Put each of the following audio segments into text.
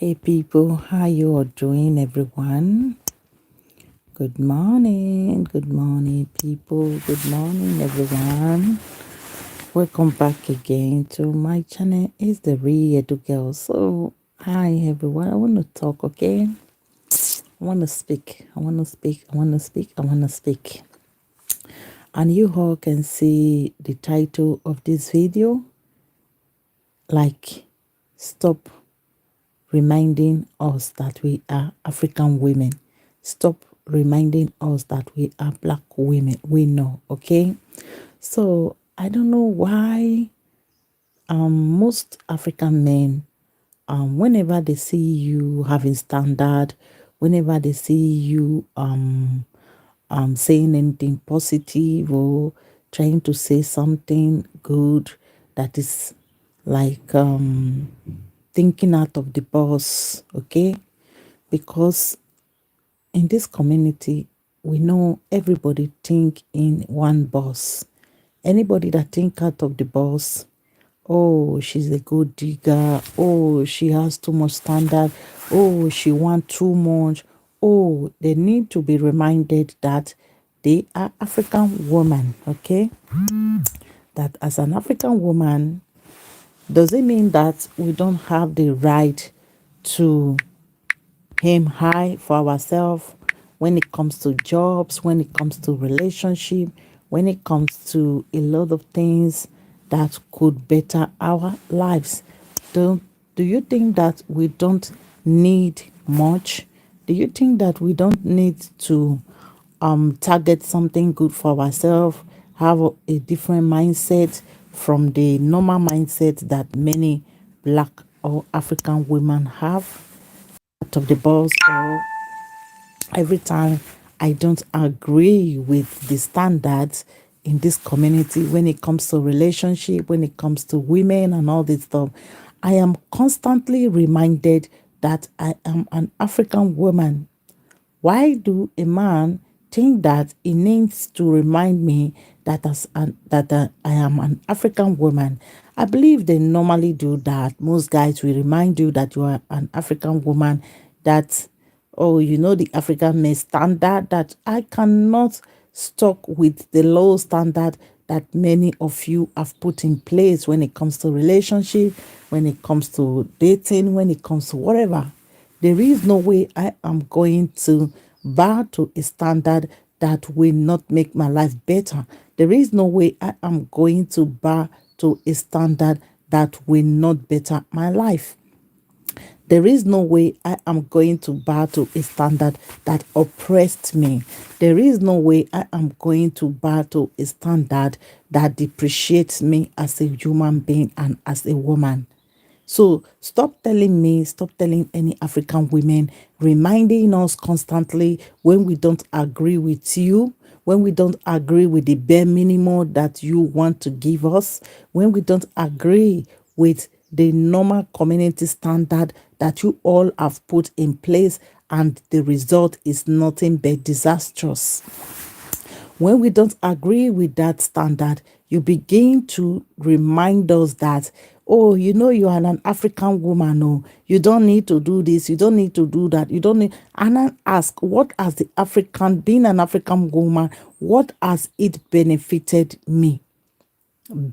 Hey people, how you all doing everyone? Good morning people, good morning everyone. Welcome back again to my channel. It's the Real Edu Girl. So, hi everyone, I want to talk, okay? I want to speak, I want to speak, I want to speak, I want to speak. And you all can see the title of this video, like, stop reminding us that we are African women. Stop reminding us that we are black women. We know, okay? So I don't know why most African men, whenever they see you having standard, whenever they see you saying anything positive or trying to say something good that is like thinking out of the box, okay? Because in this community, we know everybody think in one box. Anybody that think out of the box, oh, she's a good digger. Oh, she has too much standard. Oh, she want too much. Oh, they need to be reminded that they are African woman, okay? That as an African woman, does it mean that we don't have the right to aim high for ourselves when it comes to jobs, when it comes to relationship, when it comes to a lot of things that could better our lives? Do you think that we don't need much? Do you think that we don't need to target something good for ourselves, have a different mindset from the normal mindset that many black or African women have? Out of the box, or every time I don't agree with the standards in this community when it comes to relationship, when it comes to women and all this stuff, I am constantly reminded that I am an African woman. Why do a man think that he needs to remind me that I am an African woman? I believe they normally do that. Most guys will remind you that you are an African woman, that, oh, you know, the African male standard, that I cannot stuck with the low standard that many of you have put in place when it comes to relationship, when it comes to dating, when it comes to whatever. There is no way I am going to bow to a standard that will not make my life better. There is no way I am going to bow to a standard that will not better my life. There is no way I am going to bow to a standard that oppressed me. There is no way I am going to bow to a standard that depreciates me as a human being and as a woman. So stop telling me, stop telling any African women, reminding us constantly when we don't agree with you, when we don't agree with the bare minimum that you want to give us, when we don't agree with the normal community standard that you all have put in place, and the result is nothing but disastrous. When we don't agree with that standard, you begin to remind us that, oh, you know, you are an African woman. Oh, you don't need to do this. You don't need to do that. You don't need. And I ask, what has the African, being an African woman, what has it benefited me?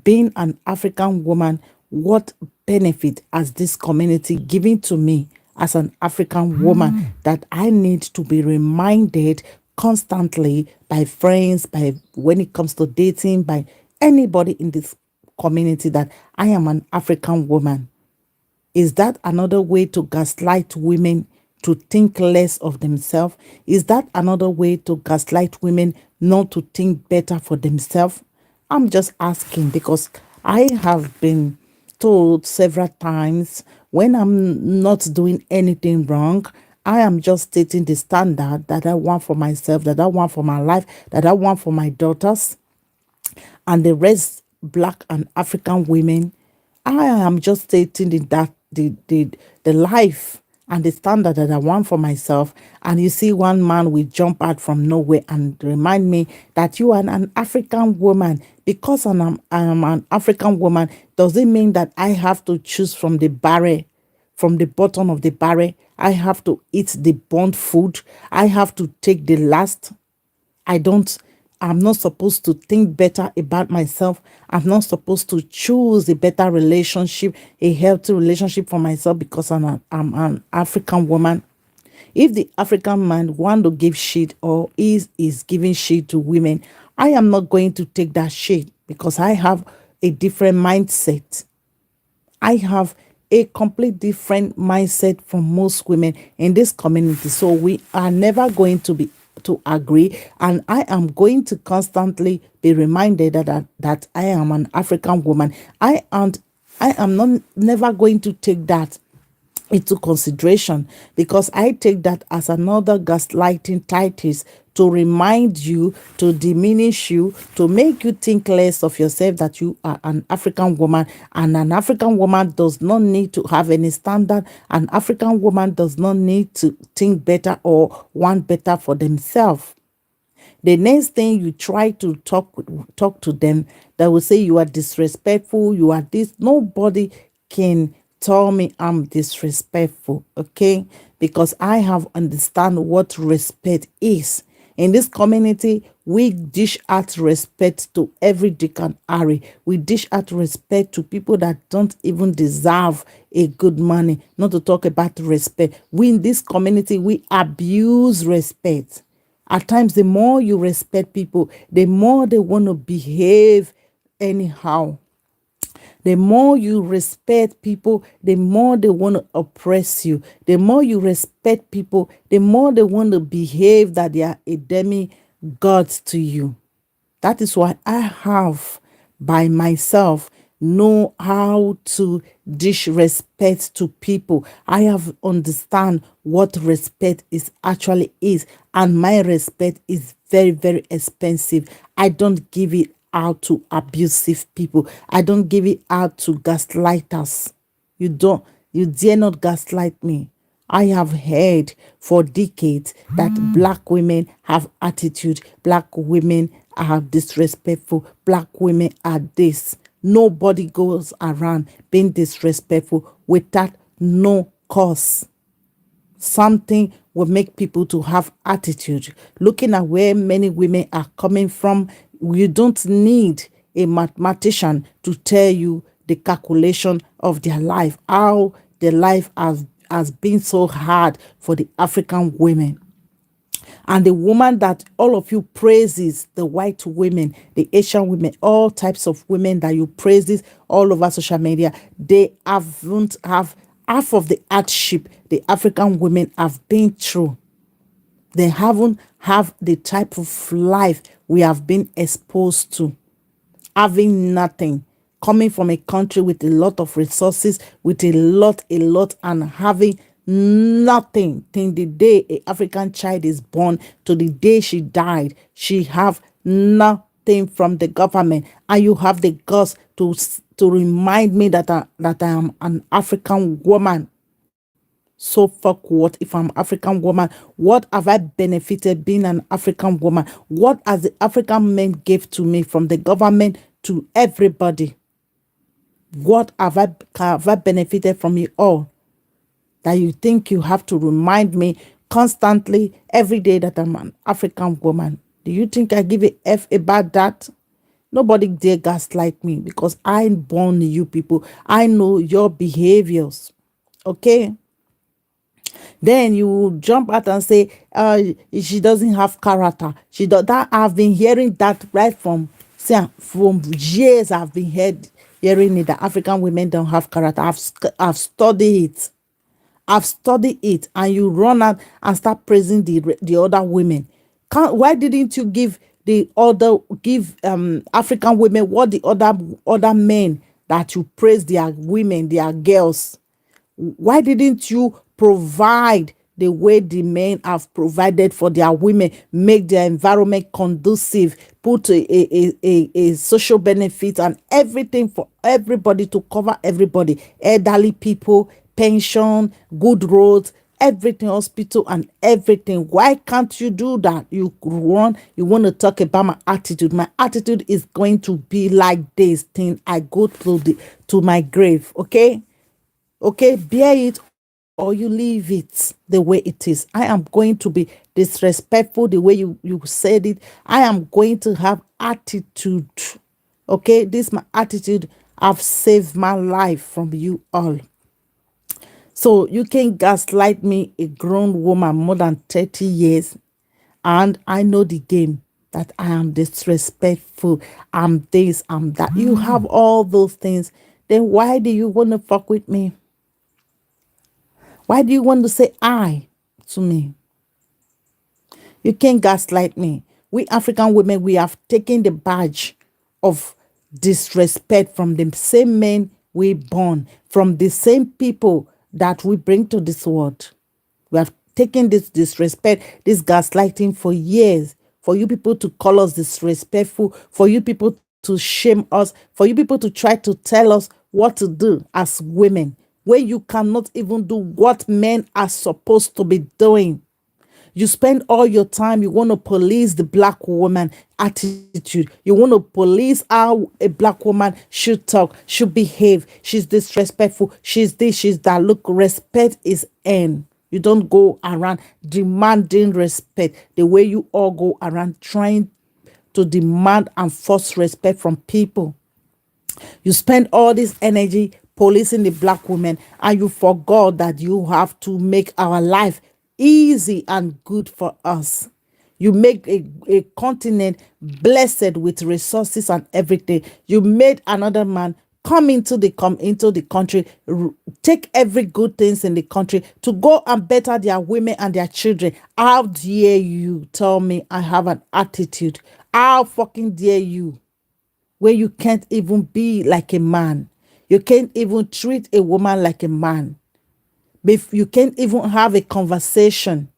Being an African woman, what benefit has this community given to me as an African woman that I need to be reminded constantly by friends, by when it comes to dating, by anybody in this community that I am an African woman? Is that another way to gaslight women to think less of themselves? Is that another way to gaslight women not to think better for themselves? I'm just asking because I have been told several times when I'm not doing anything wrong, I am just stating the standard that I want for myself, that I want for my life, that I want for my daughters and the rest black and African women. I am just stating the life and the standard that I want for myself. And you see one man will jump out from nowhere and remind me that you are an African woman. Because I am an African woman, does it mean that I have to choose from the barrel from the bottom of the barrel. I have to eat the burnt food. I have to take the last. I'm not supposed to think better about myself. I'm not supposed to choose a better relationship, a healthy relationship for myself because I'm an African woman. If the African man want to give shit or is giving shit to women, I am not going to take that shit because I have a different mindset. I have a complete different mindset from most women in this community. So we are never going to agree. And I am going to constantly be reminded that I am an African woman. I am not never going to take that into consideration because I take that as another gaslighting tactics to remind you, to diminish you, to make you think less of yourself that you are an African woman. And an African woman does not need to have any standard. An African woman does not need to think better or want better for themselves. The next thing you try to talk to them, they will say you are disrespectful, you are this. Nobody can tell me I'm disrespectful, okay? Because I have understand what respect is. In this community, we dish out respect to every Dick and Harry. We dish out respect to people that don't even deserve a good money, not to talk about respect. We in this community, we abuse respect. At times, the more you respect people, the more they want to behave anyhow. The more you respect people, the more they want to oppress you. The more you respect people, the more they want to behave that they are a demigod to you. That is why I have by myself know how to dish respect to people. I have understand what respect is actually is, and my respect is very, very expensive. I don't give it out to abusive people. I don't give it out to gaslighters. You dare not gaslight me. I have heard for decades that black women have attitude, black women are disrespectful, black women are this. Nobody goes around being disrespectful without no cause. Something will make people to have attitude. Looking at where many women are coming from, you don't need a mathematician to tell you the calculation of their life, how their life has been so hard for the African women. And the woman that all of you praises, the white women, the Asian women, all types of women that you praises all over social media, they haven't have half of the hardship the African women have been through. They haven't have the type of life we have been exposed to. Having nothing, coming from a country with a lot of resources, with a lot, and having nothing till the day a African child is born to the day she died, she have nothing from the government, and you have the guts to remind me that I am an African woman. So fuck what if I'm African woman? What have I benefited being an African woman? What has the African men gave to me from the government to everybody? What have I benefited from it all? That you think you have to remind me constantly every day that I'm an African woman? Do you think I give a F about that? Nobody dare gaslight me because I born you people. I know your behaviors. Okay? Then you jump out and say, she doesn't have character. She does that. I've been hearing that right from years. I've been hearing it that African women don't have character. I've studied it. I've studied it, and you run out and start praising the other women. Why didn't you give African women what the other men that you praise their women, their girls? Why didn't you provide the way the men have provided for their women, make their environment conducive, put a social benefit and everything for everybody to cover everybody, elderly people, pension, good roads, everything, hospital and everything? Why can't you do that? You want to talk about my attitude. My attitude is going to be like this thing I go to my grave, okay? Okay, bear it or you leave it the way it is. I am going to be disrespectful the way you said it. I am going to have attitude. Okay, this my attitude. I've saved my life from you all. So you can gaslight me, a grown woman, more than 30 years, and I know the game that I am disrespectful, I'm this, I'm that. You have all those things. Then why do you want to fuck with me? Why do you want to say I to me? You can't gaslight me. We African women, we have taken the badge of disrespect from the same men we born, from the same people that we bring to this world. We have taken this disrespect, this gaslighting for years. For you people to call us disrespectful, for you people to shame us, for you people to try to tell us what to do as women, when you cannot even do what men are supposed to be doing. You spend all your time, you want to police the black woman attitude. You want to police how a black woman should talk, should behave. She's disrespectful. She's this, she's that. Look, respect is earned. You don't go around demanding respect the way you all go around trying to demand and force respect from people. You spend all this energy policing the black women, and you forgot that you have to make our life easy and good for us. You make a continent blessed with resources and everything. You made another man come into the country, take every good things in the country to go and better their women and their children. How dare you tell me I have an attitude? How fucking dare you? Where you can't even be like a man. You can't even treat a woman like a man. You can't even have a conversation.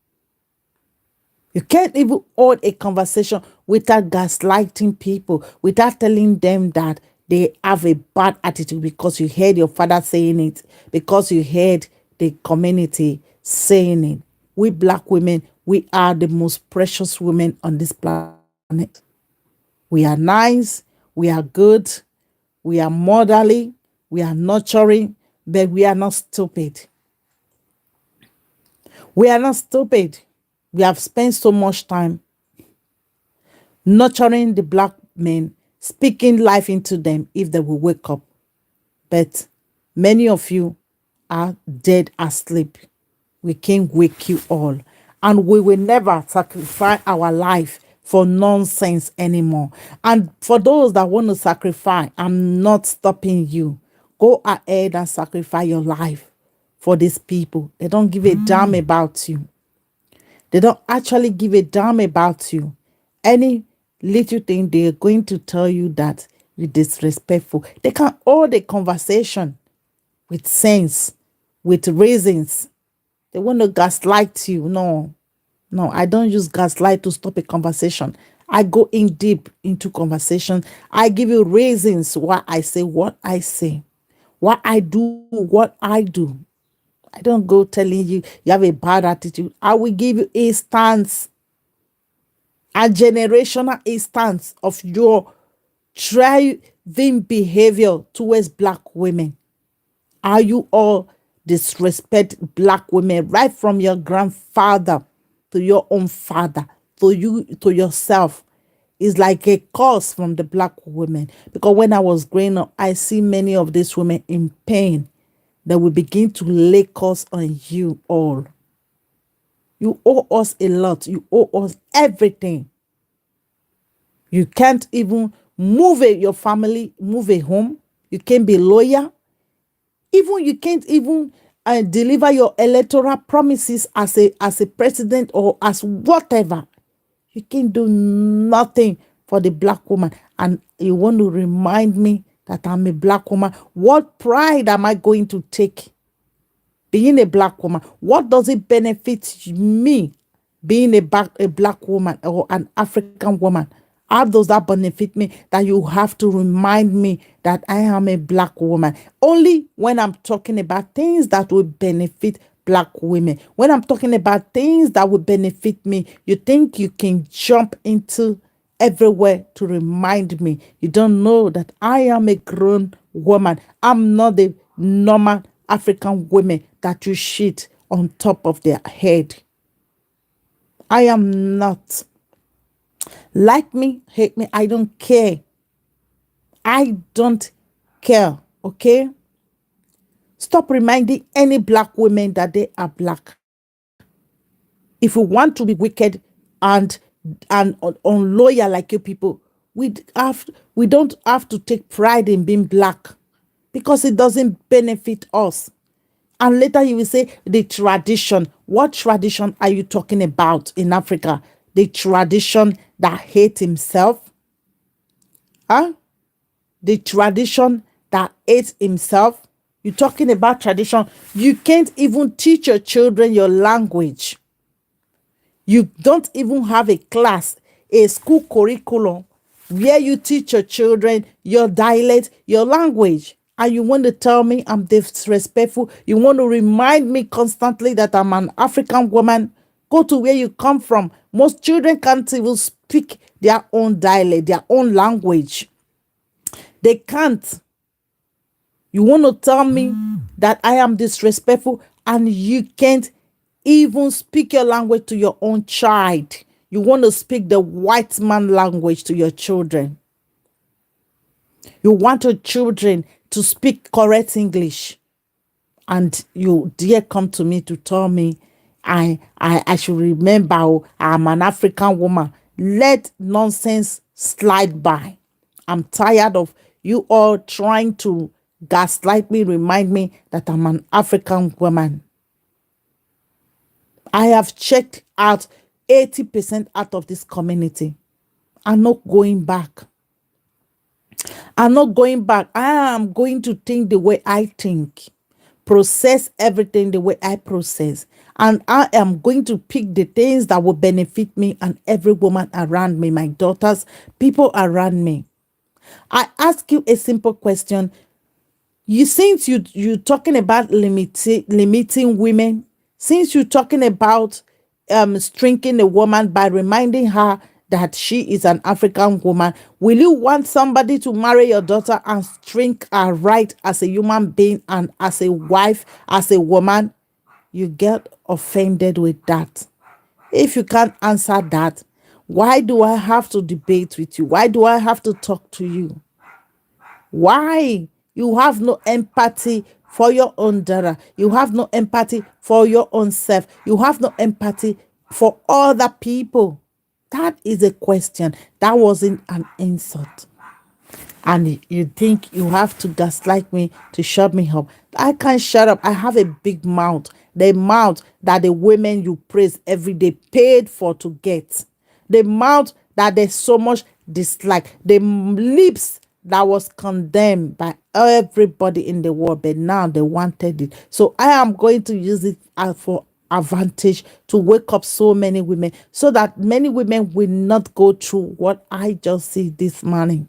You can't even hold a conversation without gaslighting people, without telling them that they have a bad attitude because you heard your father saying it, because you heard the community saying it. We black women, we are the most precious women on this planet. We are nice, we are good, we are motherly, we are nurturing, but we are not stupid. We are not stupid. We have spent so much time nurturing the black men, speaking life into them if they will wake up. But many of you are dead asleep. We can't wake you all. And we will never sacrifice our life for nonsense anymore. And for those that want to sacrifice, I'm not stopping you. Go ahead and sacrifice your life for these people. They don't give a damn about you. They don't actually give a damn about you. Any little thing, they're going to tell you that you're disrespectful. They can hold a conversation with sense, with reasons. They want to gaslight you. No, I don't use gaslight to stop a conversation. I go in deep into conversation. I give you reasons why I say what I say, why I do what I do. I don't go telling you you have a bad attitude. I will give you a stance, a generational instance of your driving behavior towards black women. Are you all disrespect black women right from your grandfather to your own father to you to yourself? Is like a curse from the black women. Because when I was growing up, I see many of these women in pain that will begin to lay curse on you all. You owe us a lot. You owe us everything. You can't even move your family, move a home. You can't be lawyer. Even you can't even deliver your electoral promises as a president or as whatever. You can't do nothing for the black woman. And you want to remind me that I'm a black woman. What pride am I going to take being a black woman? What does it benefit me being a black woman or an African woman? How does that benefit me that you have to remind me that I am a black woman? Only when I'm talking about things that will benefit black women. When I'm talking about things that will benefit me, you think you can jump into everywhere to remind me. You don't know that I am a grown woman. I'm not a normal African women that you shit on top of their head. I am not. Like me, hate me, I don't care. I don't care, okay? Stop reminding any black women that they are black. If we want to be wicked and unloyal like you people, we don't have to take pride in being black, because it doesn't benefit us. And later you will say the tradition. What tradition are you talking about in Africa? The tradition that hate himself? Huh? The tradition that hates himself? You're talking about tradition. You can't even teach your children your language. You don't even have a class, a school curriculum where you teach your children your dialect, your language. And you want to tell me I'm disrespectful? You want to remind me constantly that I'm an African woman? Go to where you come from. Most children can't even speak their own dialect, their own language. They can't. You want to tell me that I am disrespectful and you can't even speak your language to your own child? You want to speak the white man language to your children. You want your children to speak correct English, and you dare come to me to tell me I should remember, oh, I'm an African woman. Let nonsense slide by. I'm tired of you all trying to gaslight me, remind me that I'm an African woman. I have checked out 80% out of this community. I'm not going back. I'm not going back. I am going to think the way I think, process everything the way I process. And I am going to pick the things that will benefit me and every woman around me, my daughters, people around me. I ask you a simple question. Since you talking about limiting women, since you're talking about shrinking a woman by reminding her that she is an African woman, will you want somebody to marry your daughter and shrink her right as a human being and as a wife, as a woman? You get offended with that. If you can't answer that, why do I have to debate with you? Why do I have to talk to you? Why? You have no empathy for your own daughter. You have no empathy for your own self. You have no empathy for other people. That is a question. That wasn't an insult. And you think you have to gaslight me to shut me up. I can't shut up. I have a big mouth. The mouth that the women you praise every day paid for to get. The mouth that there's so much dislike. The lips that was condemned by everybody in the world, but now they wanted it. So I am going to use it for advantage to wake up so many women, so that many women will not go through what I just see this morning.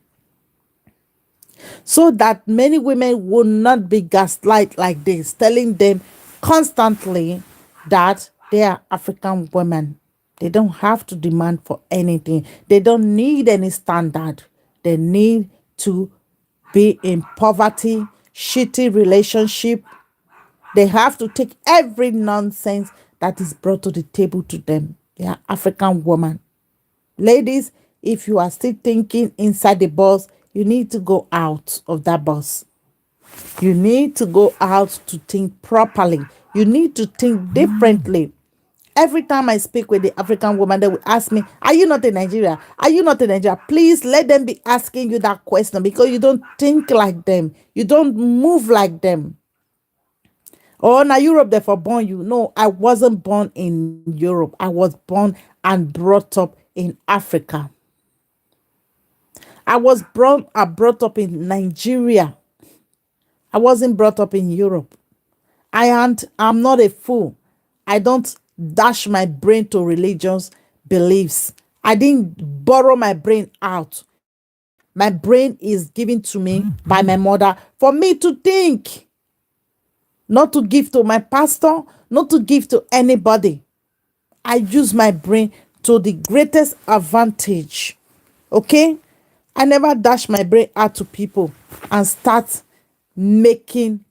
So that many women will not be gaslight like this, telling them constantly that they are African women. They don't have to demand for anything. They don't need any standard. They need to be in poverty, shitty relationship. They have to take every nonsense that is brought to the table to them. They are African women. Ladies, if you are still thinking inside the bus, you need to go out of that bus. You need to go out to think properly. You need to think differently. Every time I speak with the African woman, they will ask me, are you not in Nigeria? Are you not in Nigeria? Please let them be asking you that question, because you don't think like them. You don't move like them. Oh, now Europe, therefore born you. No, I wasn't born in Europe. I was born and brought up in Africa. I was brought up in Nigeria. I wasn't brought up in Europe. I'm not a fool. I don't dash my brain to religious beliefs. I didn't borrow my brain out. My brain is given to me by my mother for me to think, not to give to my pastor, not to give to anybody. I use my brain to the greatest advantage. Okay? I never dash my brain out to people and start making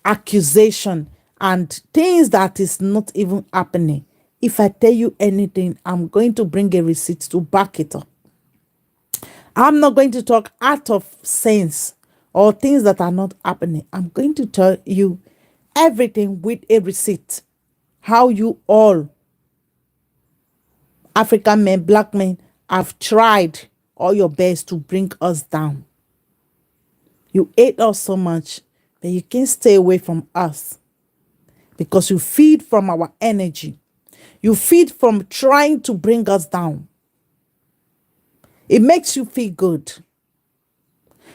accusation and things that is not even happening. If I tell you anything, I'm going to bring a receipt to back it up. I'm not going to talk out of sense or things that are not happening. I'm going to tell you everything with a receipt. How you all African men, black men, have tried all your best to bring us down. You hate us so much that you can't stay away from us because you feed from our energy. You feed from trying to bring us down. It makes you feel good.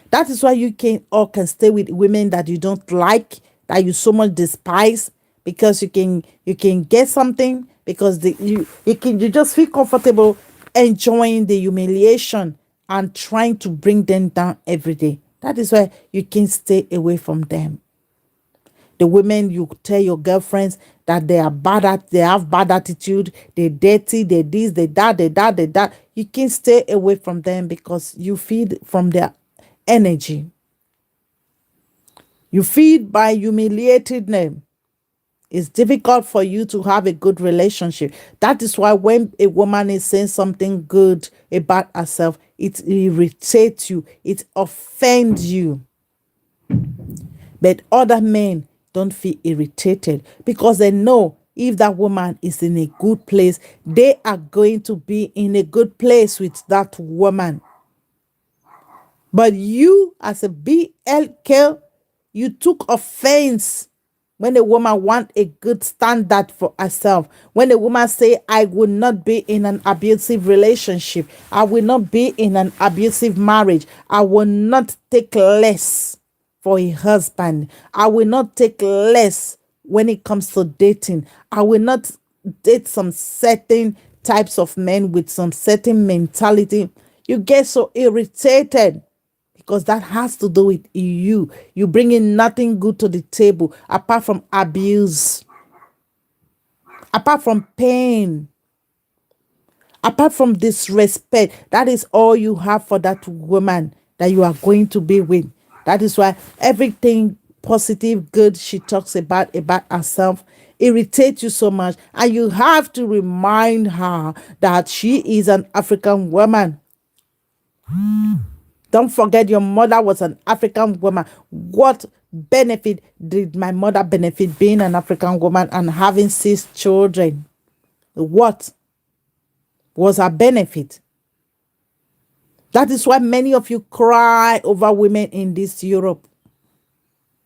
That is why you can stay with women that you don't like, that you so much despise, because you can get something, because you just feel comfortable enjoying the humiliation and trying to bring them down every day. That is why you can stay away from them. The women, you tell your girlfriends that they are they have bad attitude, they're dirty, they this, they that. You can stay away from them because you feed from their energy. You feed by humiliating them. It's difficult for you to have a good relationship. That is why when a woman is saying something good about herself, it irritates you, it offends you. But other men don't feel irritated because they know if that woman is in a good place, they are going to be in a good place with that woman. But you, as a BLK, you took offense when a woman want a good standard for herself. When a woman say, I will not be in an abusive relationship. I will not be in an abusive marriage. I will not take less for a husband. I will not take less when it comes to dating. I will not date some certain types of men with some certain mentality. You get so irritated because that has to do with you. You bringing nothing good to the table apart from abuse, apart from pain, apart from disrespect. That is all you have for that woman that you are going to be with. That is why everything positive, good she talks about herself irritates you so much. And you have to remind her that she is an African woman. Don't forget your mother was an African woman. What benefit did my mother benefit being an African woman and having 6 children? What was her benefit? That is why many of you cry over women in this Europe.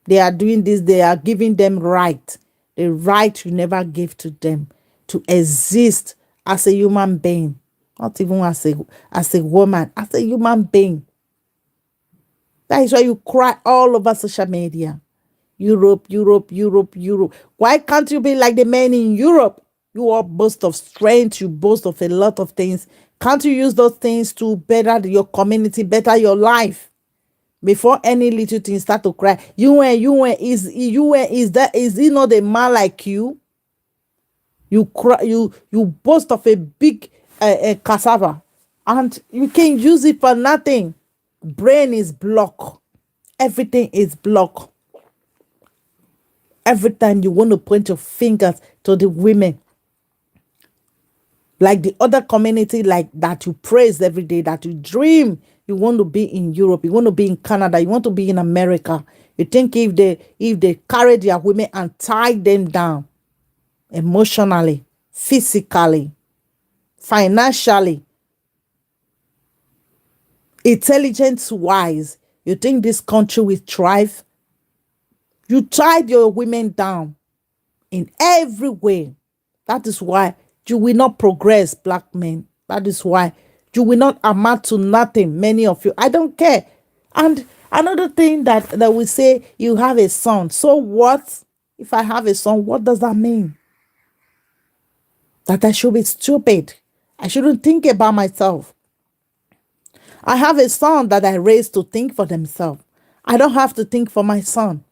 They are doing this. They are giving them right. The right you never gave to them to exist as a human being. Not even as a woman, as a human being. That is why you cry all over social media. Europe. Why can't you be like the men in Europe? You all boast of strength. You boast of a lot of things. Can't you use those things to better your community, better your life? Before any little thing start to cry, is he not a man like you? You cry, you boast of a big cassava, and you can use it for nothing. Brain is blocked. Everything is blocked. Every time you want to point your fingers to the women, like the other community, like that you praise every day, that you dream, you want to be in Europe, you want to be in Canada, you want to be in America. You think if they carry their women and tie them down emotionally, physically, financially, intelligence-wise, you think this country will thrive? You tied your women down in every way. That is why you will not progress, black men. That is why you will not amount to nothing, many of you. I don't care. And another thing that we say, you have a son. So what? If I have a son, what does that mean? That I should be stupid. I shouldn't think about myself. I have a son that I raised to think for themselves. I don't have to think for my son.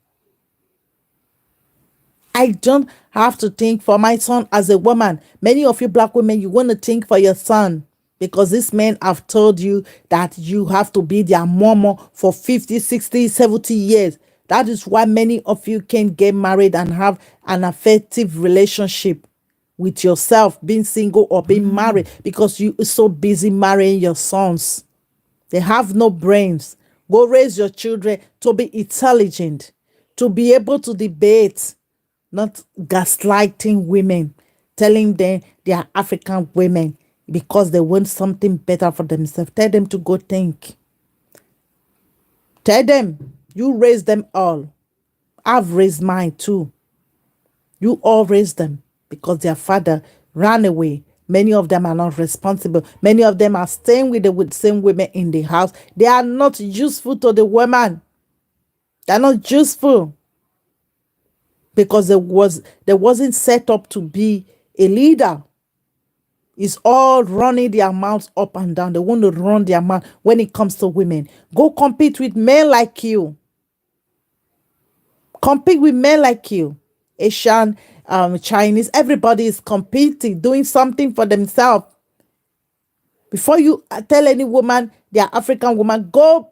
I don't have to think for my son as a woman. Many of you black women, you want to think for your son because these men have told you that you have to be their mama for 50, 60, 70 years. That is why many of you can't get married and have an effective relationship with yourself, being single or being married, because you are so busy marrying your sons. They have no brains. Go raise your children to be intelligent, to be able to debate, not gaslighting women, telling them they are African women because they want something better for themselves. Tell them to go think. Tell them you raise them all. I've raised mine too. You all raised them because their father ran away. Many of them are not responsible. Many of them are staying with the same women in the house. They are not useful to the woman. They are not useful because they wasn't set up to be a leader. It's all running their mouths up and down. They want to run their mouth when it comes to women. Go compete with men like you. Compete with men like you. Asian, Chinese, everybody is competing, doing something for themselves. Before you tell any woman they are African woman, go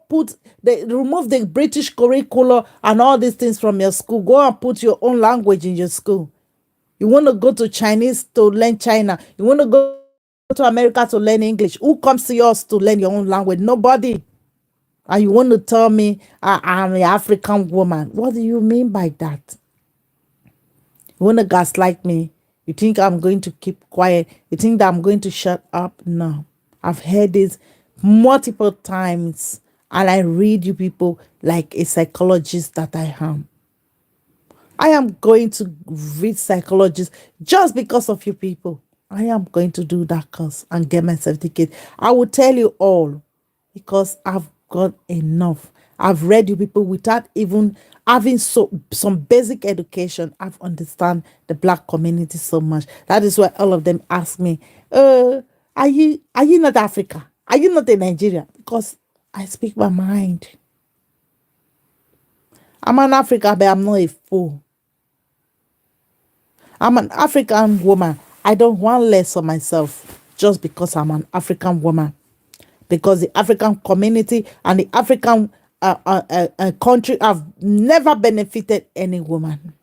remove the British curriculum and all these things from your school. Go and put your own language in your school. You want to go to Chinese to learn China. You want to go to America to learn English. Who comes to yours to learn your own language? Nobody. And you want to tell me I'm an African woman. What do you mean by that? You want to gaslight me? You think I'm going to keep quiet? You think that I'm going to shut up? No. I've heard this multiple times. And I read you people like a psychologist that I am. I am going to read psychologists just because of you people. I am going to do that course and get my certificate. I will tell you all because I've got enough. I've read you people without even having some basic education. I've understand the Black community so much. That is why all of them ask me, are you not Africa? Are you not in Nigeria? Because I speak my mind. I'm an African, but I'm not a fool. I'm an African woman. I don't want less of myself just because I'm an African woman. Because the African community and the African country have never benefited any woman.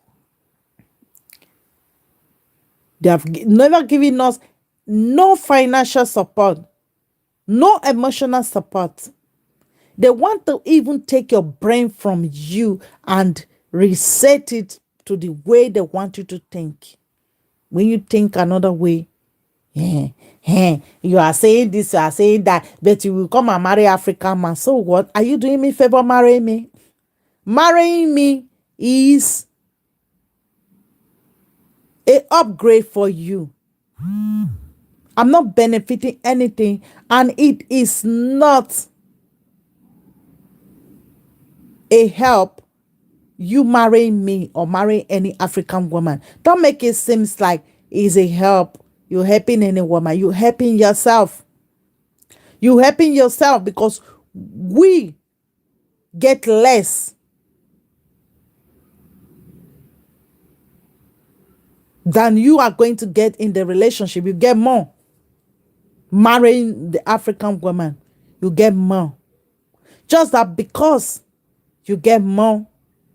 They have never given us no financial support, no emotional support. They want to even take your brain from you and reset it to the way they want you to think. When you think another way, you are saying this, you are saying that, but you will come and marry African man. So what? Are you doing me a favor marrying me? Marrying me is an upgrade for you. I'm not benefiting anything, and it is not a help you marrying me or marrying any African woman. Don't make it seem like it's a help. You're helping any woman. You're helping yourself. You're helping yourself because we get less than you are going to get in the relationship. You get more. Marrying the African woman, you get more. Just that because you get more,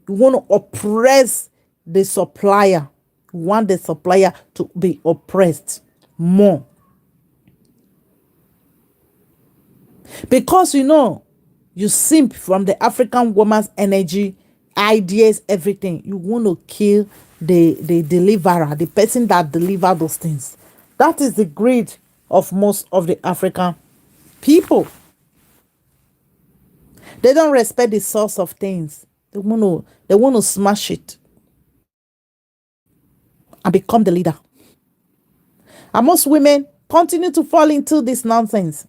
you want to oppress the supplier. You want the supplier to be oppressed more. Because you simp from the African woman's energy, ideas, everything. You want to kill the deliverer, the person that deliver those things. That is the greed of most of the African people. They don't respect the source of things. They want to smash it and become the leader. And most women continue to fall into this nonsense.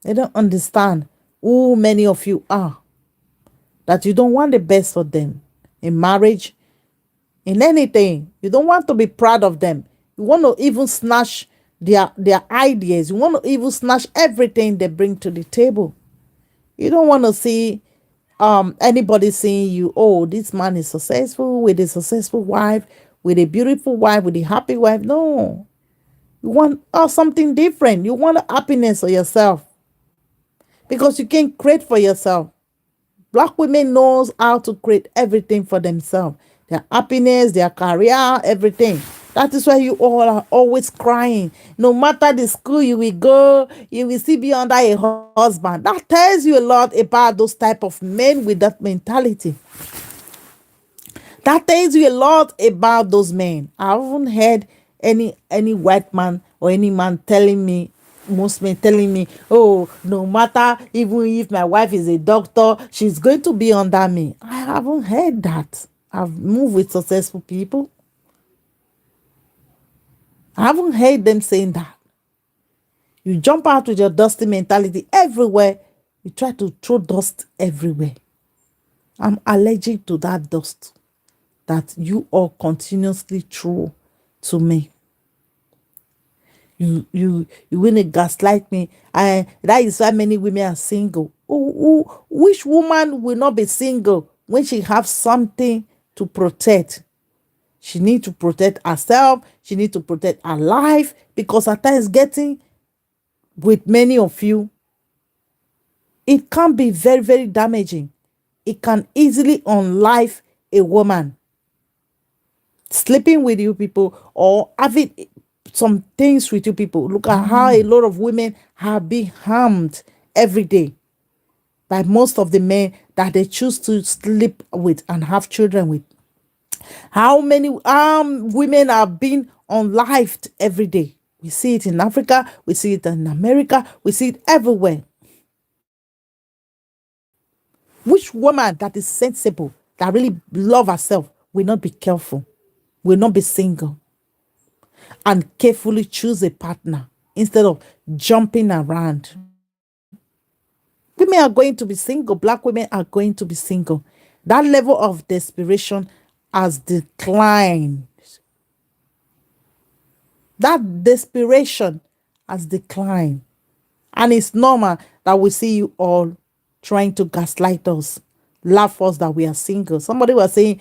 They don't understand who many of you are. That you don't want the best for them in marriage, in anything. You don't want to be proud of them. You want to even snatch their ideas. You want to even snatch everything they bring to the table. You don't want to see anybody saying you, oh, this man is successful with a successful wife, with a beautiful wife, with a happy wife. No. You want something different. You want happiness for yourself. Because you can't create for yourself. Black women knows how to create everything for themselves. Their happiness, their career, everything. That is why you all are always crying. No matter the school you will go, you will still be under a husband. That tells you a lot about those type of men with that mentality. That tells you a lot about those men. I haven't heard any white man or any man telling me, most men telling me, oh, no matter even if my wife is a doctor, she's going to be under me. I haven't heard that. I've moved with successful people. I haven't heard them saying that. You jump out with your dusty mentality everywhere. You try to throw dust everywhere. I'm allergic to that dust that you all continuously throw to me. You want to gaslight me. That is why many women are single. Which woman will not be single when she have something to protect? She need to protect herself. She need to protect her life, because at times getting with many of you, it can be very, very damaging. It can easily unlife a woman. Sleeping with you people or having some things with you people. Look at how a lot of women have been harmed every day by most of the men that they choose to sleep with and have children with. How many women are being unlived every day? We see it in Africa, we see it in America, we see it everywhere. Which woman that is sensible, that really love herself, will not be careful, will not be single, and carefully choose a partner instead of jumping around? Women are going to be single. Black women are going to be single. That level of desperation has declined. That desperation has declined. And it's normal that we see you all trying to gaslight us, laugh us that we are single. Somebody was saying,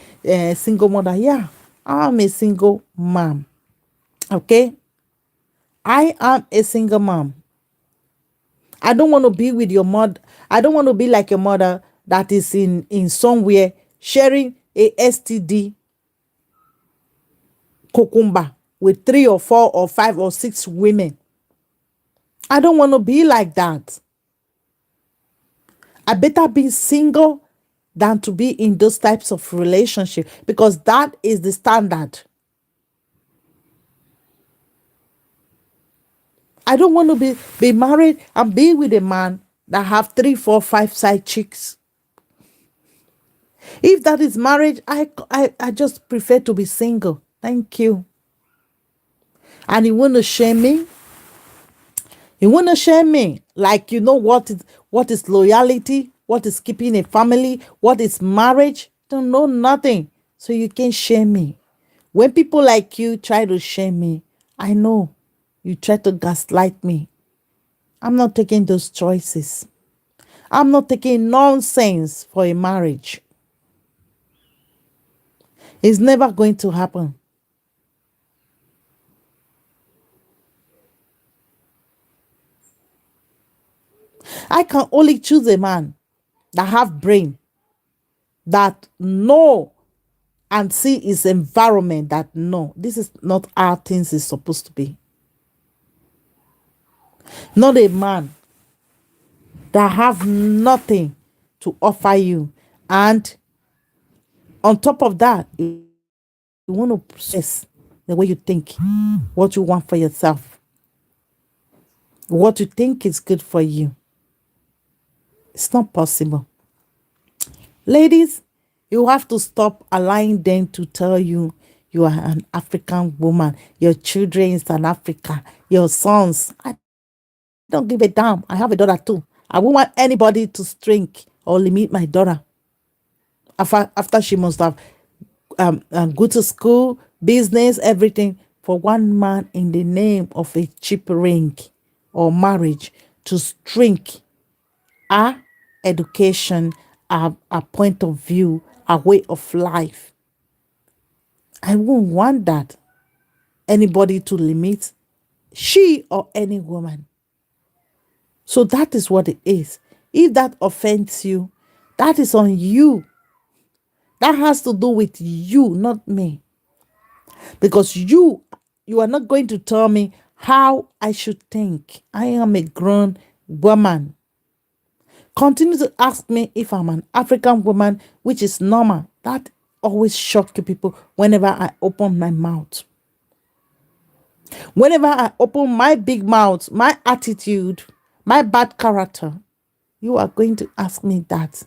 single mother. Yeah, I'm a single mom. Okay? I am a single mom. I don't want to be with your mother. I don't want to be like your mother that is in somewhere sharing a STD cucumber with 3 or 4 or 5 or 6 women. I don't want to be like that. I better be single than to be in those types of relationship, because that is the standard. I don't want to be married and be with a man that have 3, 4, 5 side chicks. If that is marriage, I just prefer to be single. Thank you. And you want to shame me? You want to shame me? Like, you know what is loyalty? What is keeping a family? What is marriage? Don't know nothing. So you can shame me. When people like you try to shame me, I know you try to gaslight me. I'm not taking those choices. I'm not taking nonsense for a marriage. It's never going to happen. I can only choose a man that have brain, that know and see his environment, that no, this is not how things is supposed to be. Not a man that have nothing to offer you, and on top of that, you want to process the way you think, what you want for yourself, what you think is good for you. It's not possible. Ladies, you have to stop allowing them to tell you you are an African woman, your children is an Africa, your sons. I don't give a damn. I have a daughter too. I won't want anybody to shrink or limit my daughter after she must have go to school, business, everything, for one man in the name of a cheap ring or marriage to shrink our education, our point of view, our way of life. I won't want that. Anybody to limit she or any woman. So that is what it is. If that offends you, That is on you. That has to do with you, not me. Because you are not going to tell me how I should think. I am a grown woman. Continue to ask me if I'm an African woman, which is normal. That always shocks people whenever I open my mouth. Whenever I open my big mouth, my attitude, my bad character, you are going to ask me that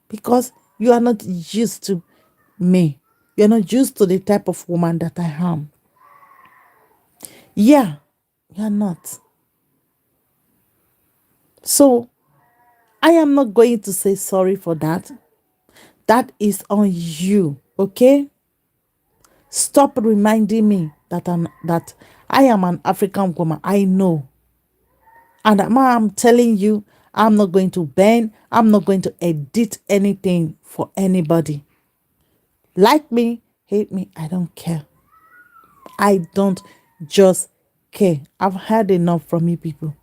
because you are not used to me. You're not used to the type of woman that I am. Yeah, you're not. So I am not going to say sorry for that. That is on you, okay? Stop reminding me that I am an African woman. I know. And I'm telling you, I'm not going to bend. I'm not going to edit anything for anybody. Like me, hate me, I don't care. I don't just care. I've had enough from you people.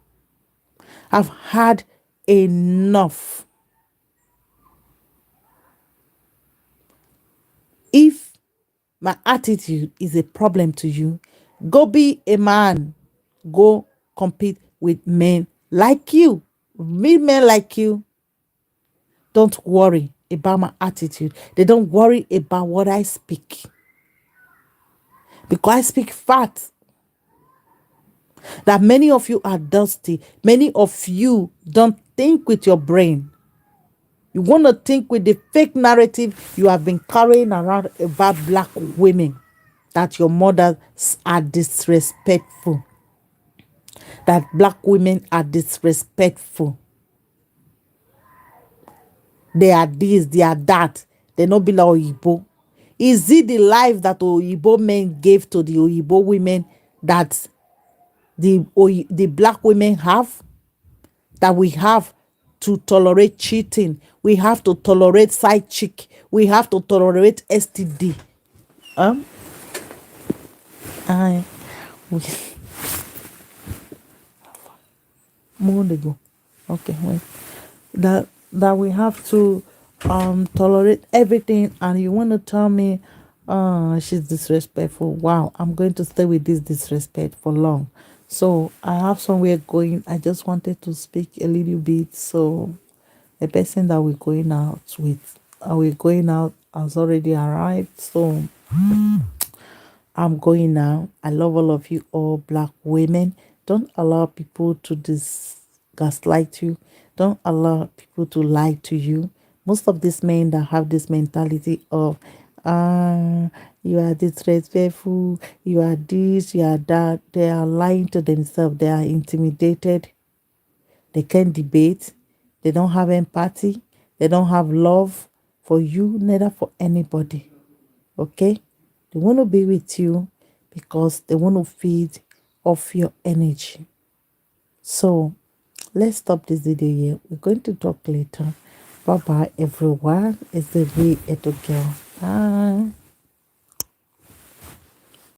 I've had enough. If my attitude is a problem to you, go be a man. Go compete with men like you. Meet men like you. Don't worry about my attitude. They don't worry about what I speak. Because I speak facts. That many of you are dusty. Many of you don't think with your brain. You want to think with the fake narrative you have been carrying around about black women. That your mothers are disrespectful. That black women are disrespectful. They are this, they are that. They not be like Oyibo. Is it the life that Oyibo men gave to the Oyibo women that the black women have? That we have to tolerate cheating. We have to tolerate side chick. We have to tolerate STD. I More go. Okay, wait. That we have to tolerate everything, and you want to tell me she's disrespectful. Wow, I'm going to stay with this disrespect for long. So I have somewhere going. I just wanted to speak a little bit. So the person that we're going out with, we're going out has already arrived. So I'm going now. I love all of you, all black women. Don't allow people to gaslight you. Don't allow people to lie to you. Most of these men that have this mentality of, you are disrespectful, you are this, you are that, they are lying to themselves. They are intimidated. They can't debate. They don't have empathy. They don't have love for you, neither for anybody. Okay? They want to be with you because they want to feed off your energy. So let's stop this video here. We're going to talk later. Bye bye, everyone. It's the V Eto Girl. Bye.